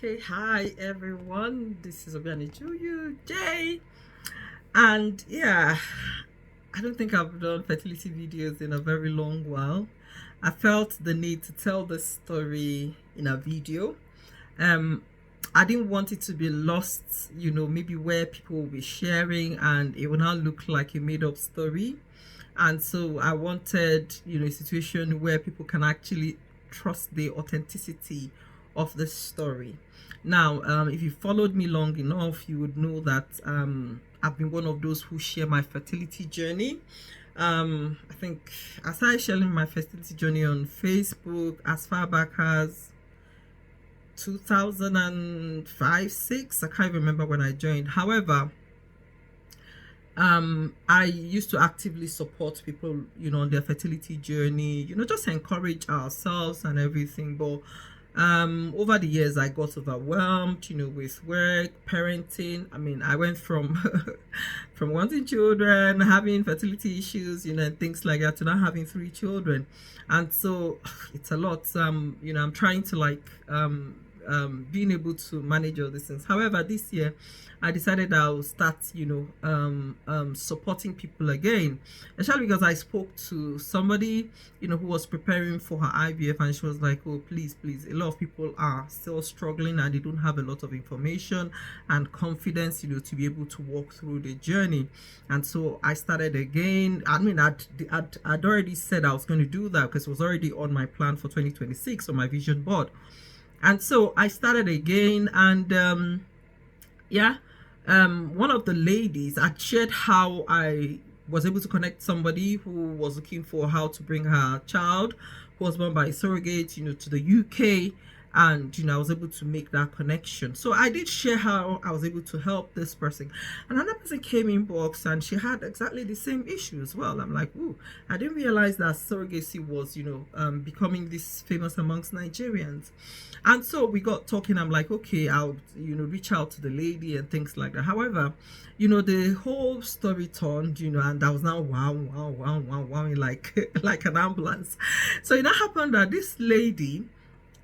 Okay, hi everyone. This is Obiani Juyu J. And yeah, I don't think I've done fertility videos in a very long while. I felt the need to tell this story in a video. Um, I didn't want it to be lost, maybe where people will be sharing and it will not look like a made up story. And so I wanted, a situation where people can actually trust the authenticity of the story. Now, if you followed me long enough, you would know that I've been one of those who share my fertility journey. I think I started sharing my fertility journey on Facebook as far back as 2005, 6. I can't remember when I joined. However, I used to actively support people, on their fertility journey, just encourage ourselves and everything. But over the years I got overwhelmed, with work, parenting. I mean, I went from from wanting children, having fertility issues, and things like that, to now having 3 children. And so it's a lot. I'm trying to being able to manage all these things. However, this year I decided I'll start, supporting people again, especially because I spoke to somebody, who was preparing for her IVF, and she was like, "Oh, please, a lot of people are still struggling and they don't have a lot of information and confidence, to be able to walk through the journey." And so I started again. I mean, I'd already said I was going to do that because it was already on my plan for 2026 on my vision board. And so I started again, and one of the ladies had shared how I was able to connect somebody who was looking for how to bring her child, who was born by a surrogate, to the UK. And I was able to make that connection. So I did share how I was able to help this person. Another person came in box and she had exactly the same issue as well. I'm like, ooh, I didn't realize that surrogacy was, becoming this famous amongst Nigerians. And so we got talking. I'm like, okay, I'll, reach out to the lady and things like that. However, the whole story turned, and I was now wow, like an ambulance. So it happened that this lady,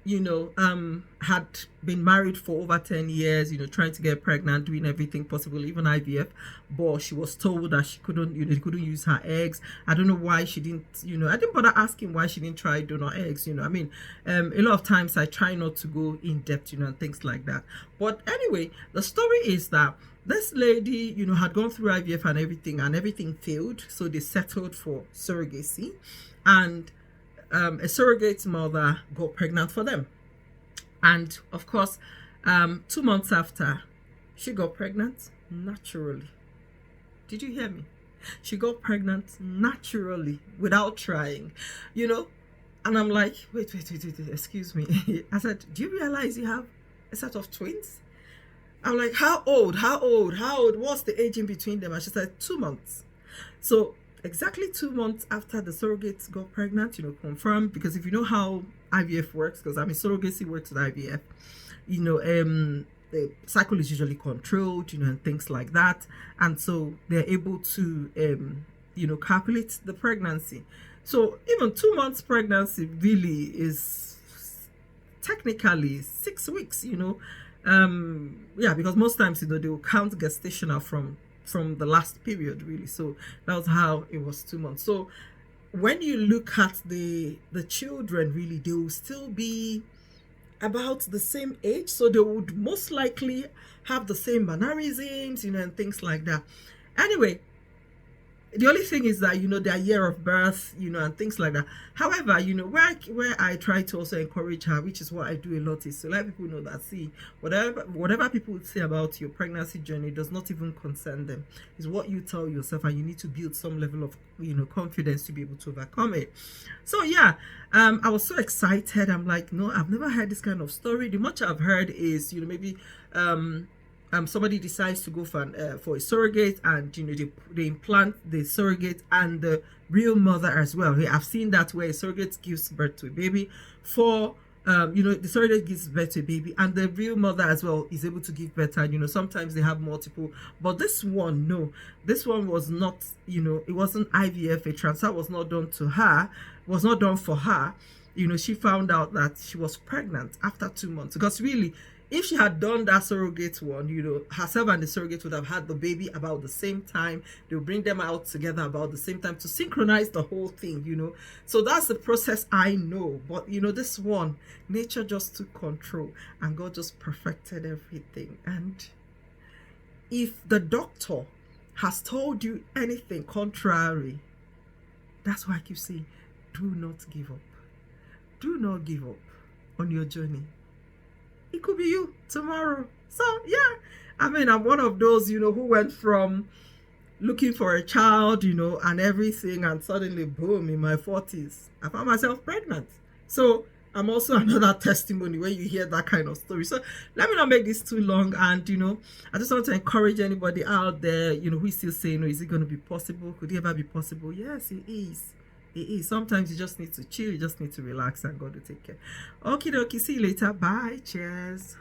had been married for over 10 years, trying to get pregnant, doing everything possible, even IVF, but she was told that she couldn't, couldn't use her eggs. I don't know why she didn't, I didn't bother asking why she didn't try donor eggs, I mean, a lot of times I try not to go in depth, and things like that. But anyway, the story is that this lady, had gone through IVF and everything failed. So they settled for surrogacy, and a surrogate mother got pregnant for them. And of course, 2 months after, she got pregnant naturally. Did you hear me? She got pregnant naturally without trying, And I'm like, wait, excuse me. I said, do you realize you have a set of twins? I'm like, how old? What's the age in between them? And she said, 2 months. So exactly 2 months after the surrogate got pregnant, confirmed, because if you know how IVF works, because surrogacy works with IVF, the cycle is usually controlled, and things like that. And so they're able to, calculate the pregnancy. So even 2 months pregnancy really is technically 6 weeks, because most times, they will count gestational from the last period, really. So that was how it was 2 months. So when you look at the children, really, they will still be about the same age. So they would most likely have the same mannerisms, and things like that. Anyway, the only thing is that, their year of birth, and things like that. However, where I try to also encourage her, which is what I do a lot, is to let people know that, see, whatever people would say about your pregnancy journey does not even concern them. It's what you tell yourself, and you need to build some level of, confidence to be able to overcome it. So yeah, I was so excited. I'm like, no, I've never heard this kind of story. The much I've heard is, maybe somebody decides to go for a surrogate, and they implant the surrogate and the real mother as well. I've seen that where a surrogate gives birth to a baby for the surrogate gives birth to a baby, and the real mother as well is able to give birth. And sometimes they have multiple, but this one, no, this one was not, it wasn't IVF. A transfer was not done to her, was not done for her. She found out that she was pregnant after 2 months, because really, if she had done that surrogate one, herself and the surrogate would have had the baby about the same time. They'll bring them out together about the same time to synchronize the whole thing. So that's the process I know. But this one, nature just took control and God just perfected everything. And if the doctor has told you anything contrary, that's why I keep saying, do not give up. Do not give up on your journey. It could be you tomorrow. So yeah, I mean, I'm one of those, who went from looking for a child, and everything, and suddenly, boom, in my 40s, I found myself pregnant. So I'm also another testimony when you hear that kind of story. So let me not make this too long. And, I just want to encourage anybody out there, who is still saying, is it going to be possible? Could it ever be possible? Yes, it is. It is. Sometimes you just need to chill. You just need to relax and God will take care. Okay, see you later. Bye. Cheers.